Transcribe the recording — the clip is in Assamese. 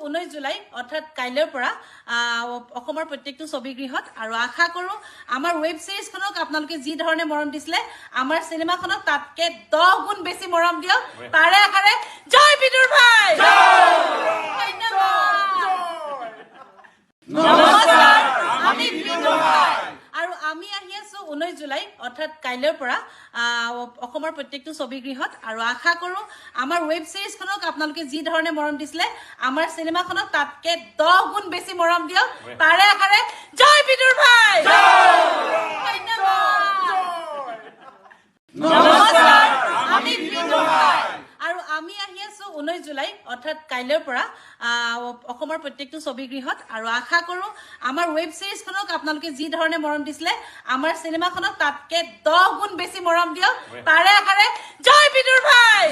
19 জুলাই অৰ্থাৎ কাইলৈৰ পৰা অসমৰ প্ৰত্যেকটো ছবিগৃহত আৰু আশা কৰোঁ আমাৰ ৱেব সিৰিজখনক আপোনালোকে যি ধৰণে মৰম দিছিলে আমাৰ সিনেমাখনক তাতকে 10 গুণ বেছি মৰম দিয়ক তাৰে আশাৰে জয় বিদুৰ ভাই নমস্কাৰ আমি বিদুৰ ভাই আৰু আমি আহি আছো 19 জুলাই অৰ্থাৎ কাইলৈৰ পৰা অসমৰ প্ৰত্যেকটো ছবিগৃহত আৰু আশা কৰোঁ আমাৰ ৱেব সিৰিজখনক আপোনালোকে যি ধৰণে মৰম দিছিলে আমাৰ সিনেমাখনক তাতকে 10 গুণ বেছি মৰম দিয়ক তাৰে আশাৰে জয় বিদুৰ ভাই নমস্কাৰ আমি বিদুৰ ভাই আৰু আমি আহি আছো 19 জুলাই অৰ্থাৎ কাইলৈৰ পৰা অসমৰ প্ৰত্যেকটো ছবিগৃহত আৰু আশা কৰোঁ আমাৰ ৱেব সিৰিজখনক আপোনালোকে যি ধৰণে মৰম দিছিলে আমাৰ সিনেমাখনক তাতকে 10 গুণ বেছি মৰম দিয়ক তাৰে আশাৰে জয় বিদুৰ ভাই